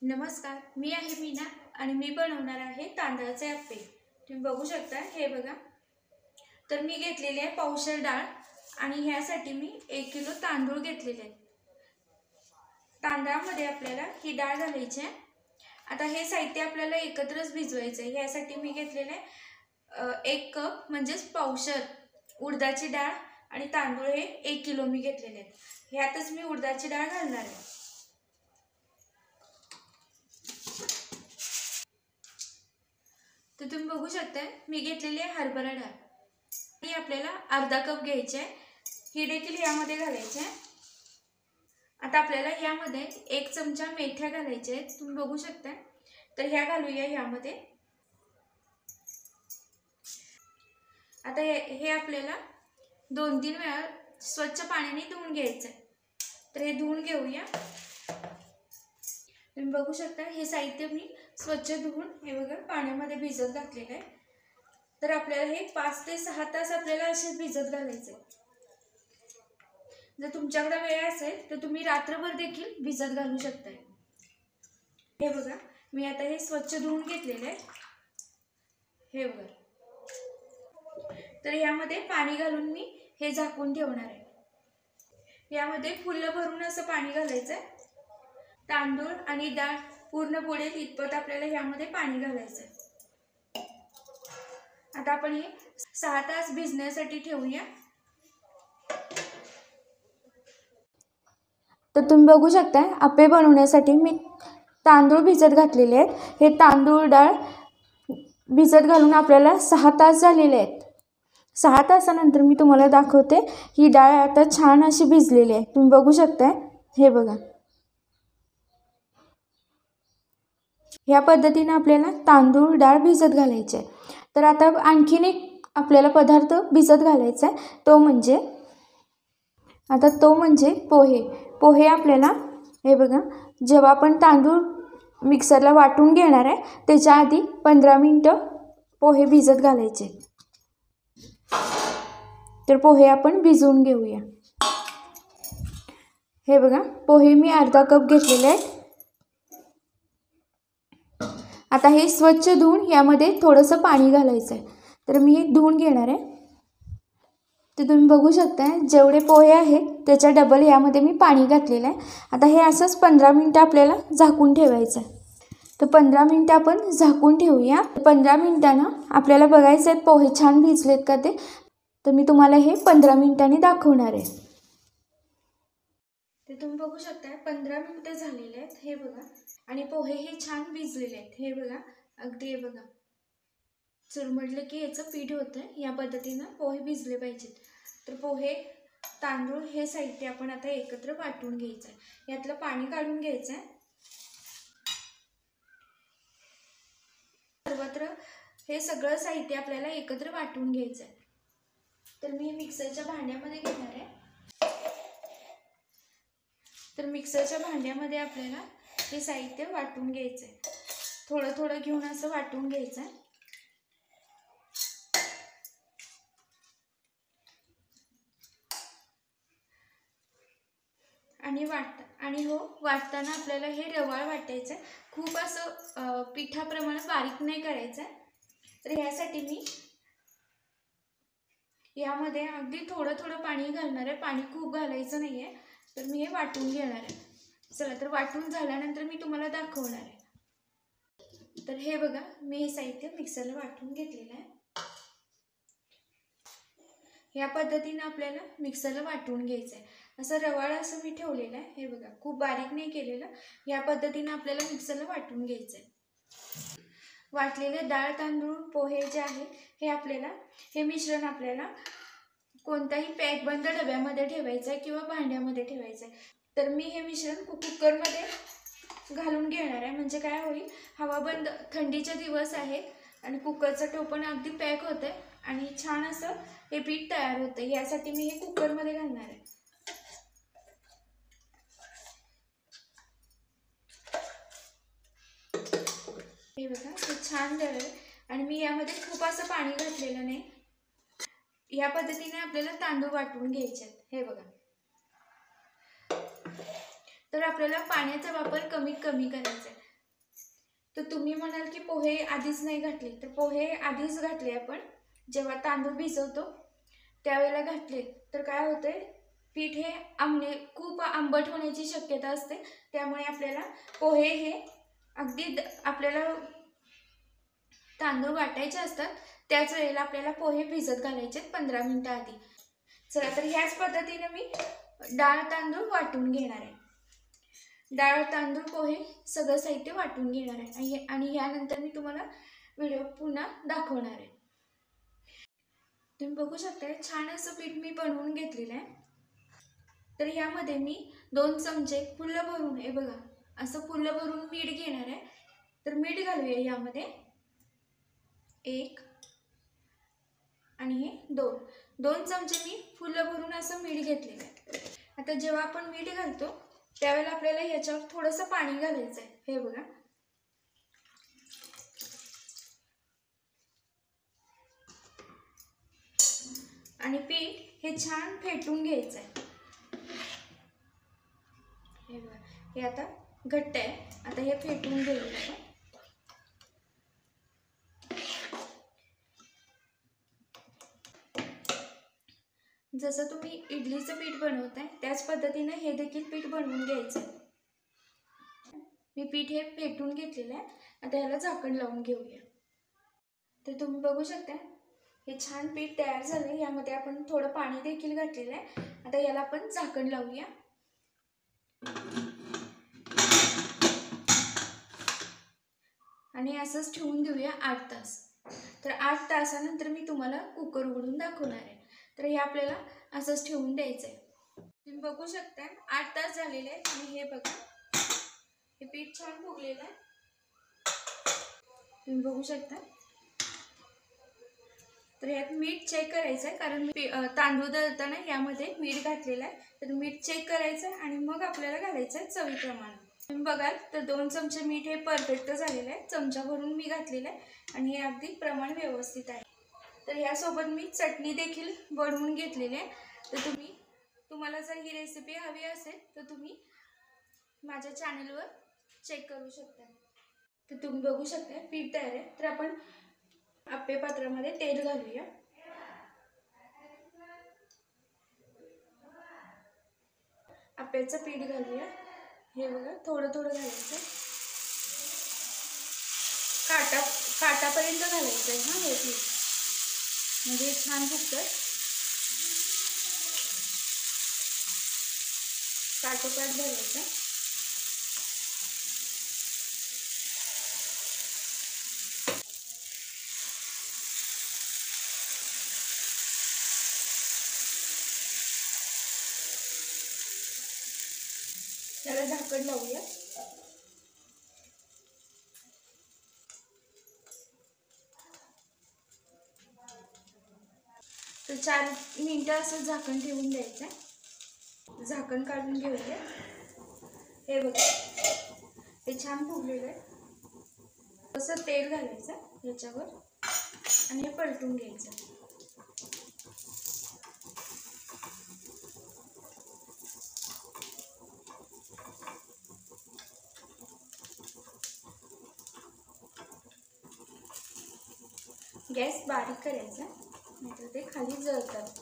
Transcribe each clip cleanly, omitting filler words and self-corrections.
नमस्कार, मी आहे मीना आणि मी बनवणार आहे तांदळाचे अप्पे। तुम्ही बघू शकता, हे बघा। तर मी घेतलेली आहे पावशेर डाळ आणि ह्यासाठी मी 1 किलो तांदूळ घेतलेले आहेत। तांदळामध्ये आपल्याला ही डाळ घालायची आहे। आता हे साहित्य आपल्याला एकत्रच भिजवायचं आहे। यासाठी मी घेतलेले 1 कप म्हणजे पावशेर उडदाची डाळ आणि तांदूळ हे 1 किलो मी घेतलेले आहेत। ह्यातच मी उडदाची डाळ घालणार आहे। तर तुम्ही बघू शकता, मी घेतलेली आहे हरभरा डाळ। ही आपल्याला अर्धा कप घ्यायची आहे। ही देखील यामध्ये घालायची आहे। आता आपल्याला यामध्ये 1 चमचा मेथ्या घालायच्या आहेत। तुम्ही बघू शकता, तर ह्या घालूया यामध्ये। आता हे आपल्याला 2-3 वेळा स्वच्छ पाण्याने धुवून घ्यायचं आहे। तर हे धुवून घेऊया। तुम्ही बघू शकता, हे साहित्य मी स्वच्छ धुवून हे बघा पाण्यामध्ये भिजत घातलेलं आहे। तर आपल्याला हे 5 ते 6 तास आपल्याला असे भिजत घालायचे। जर तुमच्याकडे वेळ असेल तर तुम्ही रात्रभर देखील भिजत घालू शकता। हे बघा, मी आता हे स्वच्छ धुवून घेतलेले आहे। हे बघा, तर यामध्ये पाणी घालून मी हे झाकून ठेवणार आहे। यामध्ये फुलं भरून असं पाणी घालायचं आहे। तांदूळ आणि डाळ पूर्ण बुडेल इतपत आपल्याला यामध्ये पाणी घालायचं आहे। आता आपण हे 6 तास भिजण्यासाठी ठेवूया। तर तुम्ही बघू शकता, अप्पे बनवण्यासाठी मी तांदूळ भिजत घातलेले आहेत। हे तांदूळ डाळ भिजत घालून आपल्याला 6 तास झालेले आहेत। 6 तासानंतर मी तुम्हाला दाखवते, ही डाळ आता छान अशी भिजलेली आहे। तुम्ही बघू शकता, हे बघा। ह्या पद्धतीने आपल्याला तांदूळ डाळ भिजत घालायचे। तर आता आणखीन एक आपल्याला पदार्थ भिजत घालायचा आहे, तो म्हणजे पोहे। पोहे आपल्याला हे बघा, जेव्हा आपण तांदूळ मिक्सरला वाटून घेणार आहे त्याच्या आधी 15 मिनिटं पोहे भिजत घालायचे। तर पोहे आपण भिजवून घेऊया। हे बघा, पोहे मी अर्धा कप घेतलेले आहेत। आता हे स्वच्छ धुवून यामध्ये थोडंसं पाणी घालायचं आहे। तर मी हे धुवून घेणार आहे। तर तुम्ही बघू शकता, जेवढे पोहे आहेत त्याच्या डबल यामध्ये मी पाणी घातलेलं आहे। आता हे असंच 15 मिनिटं आपल्याला झाकून ठेवायचं आहे। तर 15 मिनिटं आपण झाकून ठेवूया। 15 मिनिटांना आपल्याला बघायचं आहे पोहे छान भिजलेत का ते। तर मी तुम्हाला हे 15 मिनिटांनी दाखवणार आहे। तर तुम्ही बघू शकता, 15 मिनिटं झालेले आहेत। हे बघा, आणि पोहे हे छान भिजलेले आहेत। हे बघा, अगदी हे बघा, चुरमडलं की याचं पीठ होतं। या पद्धतीनं पोहे भिजले पाहिजेत। तर पोहे, तांदूळ हे साहित्य आपण आता एकत्र वाटून घ्यायचं आहे। यातलं पाणी काढून घ्यायचं आहे। सर्वत्र हे सगळं साहित्य आपल्याला एकत्र वाटून घ्यायचं आहे। तर मी मिक्सरच्या भांड्यामध्ये घेणार आहे। तर मिक्सरच्या भांड्यामध्ये आपल्याला हे साहित्य वाटून घ्यायचं आहे। थोडं थोडं घेऊन असं वाटून घ्यायचं आहे। आणि वाटताना आपल्याला हे रवाळ वाटायचं आहे। खूप असं पिठाप्रमाणे बारीक नाही करायचं आहे। तर यासाठी मी यामध्ये अगदी थोडं थोडं पाणी घालणार आहे। पाणी खूप घालायचं नाही आहे। तर मी हे वाटून घेणार आहे। चला, तर वाटून झाल्यानंतर मी तुम्हाला दाखवणार आहे। तर हे बघा, मी हे साहित्य मिक्सरला वाटून घेतलेलं आहे। या पद्धतीने आपल्याला मिक्सरला वाटून घ्यायचं आहे। असं रवाळ असं मी ठेवलेलं आहे। हे बघा, खूप बारीक नाही केलेलं। या पद्धतीने आपल्याला मिक्सरला वाटून घ्यायचं आहे। वाटलेले डाळ, तांदूळ, पोहे जे आहे हे मिश्रण आपल्याला कोणताही पॅकबंद डब्यामध्ये ठेवायचं आहे किंवा भांड्यामध्ये ठेवायचं आहे। तर मी हे मिश्रण कुकरमध्ये घालून घेणार आहे। म्हणजे काय होईल, हवा बंद, थंडीचे दिवस आहेत आणि कुकरचं टोपण अगदी पॅक होतं आणि छान असं हे पीठ तयार होतं। यासाठी मी हे कुकरमध्ये घालणार आहे। हे बघा, हे छान दळलं आणि मी यामध्ये खूप असं पाणी घातलेलं नाही। या पद्धतीने आपल्याला तांदूळ वाटून घ्यायचे आहेत। हे बघा, तर आपल्याला पाण्याचा वापर कमी करायचा आहे। तर तुम्ही म्हणाल की पोहे आधीच नाही घातले, तर पोहे आधीच घातले आपण जेव्हा तांदूळ भिजवतो त्यावेळेला घातले तर काय होतंय, पीठ हे खूप आंबट होण्याची शक्यता असते. त्यामुळे आपल्याला पोहे हे अगदी आपल्याला तांदूळ वाटायचे असतात त्याच वेळेला आपल्याला पोहे भिजत घालायचे 15 मिनिटं आधी. चला, तर ह्याच पद्धतीने मी डाळ तांदूळ वाटून घेणार आहे. डाळ तांदूळ पोहे सगळं साहित्य वाटून घेणार आहे आणि ह्यानंतर मी तुम्हाला व्हिडिओ पुन्हा दाखवणार आहे. तुम्ही बघू शकता छान असं पीठ मी बनवून घेतलेलं आहे. तर ह्यामध्ये मी 2 चमचे फुल्ल भरून, हे बघा असं फुल्ल भरून मीठ घेणार आहे. तर मीठ घालूया यामध्ये 1 आणि हे 2 चमचे मी फुल्ल भरून असं मीठ घेतलेलं आहे. आता जेव्हा आपण मीठ घालतो त्यावेळेला आपल्याला ह्याच्यावर थोडंसं पाणी घालायचं आहे. हे बघा, आणि पीठ हे छान फेटून घ्यायचं आहे. हे बघा, हे आता घट्ट आहे. आता हे फेटून घेऊया आपण. जसं तुम्ही इडलीचं पीठ बनवताय त्याच पद्धतीने हे देखील पीठ बनवून घ्यायचं आहे. मी पीठ हे फेटून घेतलेलं आहे. आता याला झाकण लावून घेऊया. तर तुम्ही बघू शकता हे छान पीठ तयार झालं. यामध्ये आपण थोडं पाणी देखील घातलेलं आहे. आता याला आपण झाकण लावूया आणि असंच ठेवून देऊया 8 तास. तर 8 तासानंतर मी तुम्हाला कुकर उघडून दाखवणार आहे. तर हे आपल्याला असंच ठेवून द्यायचं आहे. तुम्ही बघू शकता 8 तास झालेले आहेत आणि हे बघा हे पीठ छान फुगलेलं आहे. तुम्ही बघू शकता. तर यात मीठ चेक करायचं आहे, कारण तांदूळ दळताना यामध्ये मीठ घातलेलं आहे. तर मीठ चेक करायचं आहे आणि मग आपल्याला घालायचं आहे चवीप्रमाणे. तुम्ही बघाल तर 2 चमचे मीठ हे परफेक्ट झालेलं आहे. चमचा भरून मी घातलेलं आहे आणि हे अगदी प्रमाण व्यवस्थित आहे. तर ह्यासोबत मी चटणी देखील बनवून घेतलेली आहे. तर तुम्हाला जर ही रेसिपी हवी असेल तर तुम्ही माझ्या चॅनलवर चेक करू शकता. तर तुम्ही बघू शकता पीठ तयार आहे. तर आपण आप्पे पात्रामध्ये तेल घालूया. आप्याचं पीठ घालूया. हे बघा थोडं थोडं घालायचं, काटापर्यंत घालायचं आहे हे पीठ, म्हणजे छान फुगतं. काटोकाट घालायचं. त्याला झाकण लावूया. तर 4 मिनिटं असं झाकण ठेवून द्यायचं. झाकण काढून घेऊया. हे बघा हे छान फुगलेलं आहे. असं तेल घालायचं याच्यावर आणि हे पलटून घ्यायचं. गॅस बारीक करायचा, नाहीतर ते खाली जळतात.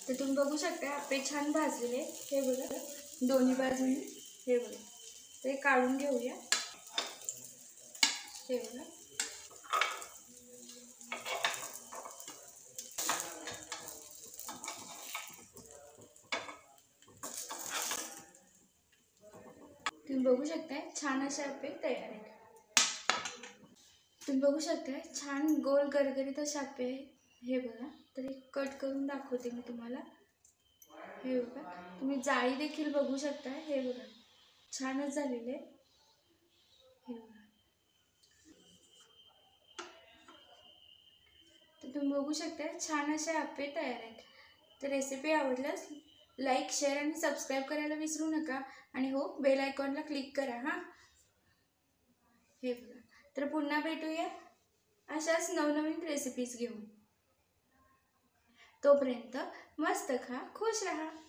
तर तुम्ही बघू शकता आपले छान भाजलेले. हे बघा दोन्ही बाजूने. हे बघा ते काढून घेऊया. हे बघा तुम्ही बघू शकता छान असे आप्पे तयार आहेत. तुम्ही बघू शकता छान गोल गरगरीत असे आप्पे आहेत. हे बघा, तर एक कट करून दाखवते मी तुम्हाला. हे बघा तुम्ही जाळी देखील बघू शकता. हे बघा छानच झालेले. तर तुम्ही बघू शकता छान असे आप्पे तयार आहेत. तर रेसिपी आवडल्यास लाईक, शेअर आणि सबस्क्राईब करायला विसरू नका. आणि हो, बेल आयकॉनला क्लिक करा हां. हे बघा. तर पुन्हा भेटूया अशाच नवनवीन रेसिपीज घेऊन. तोपर्यंत मस्त खा, खुश रहा.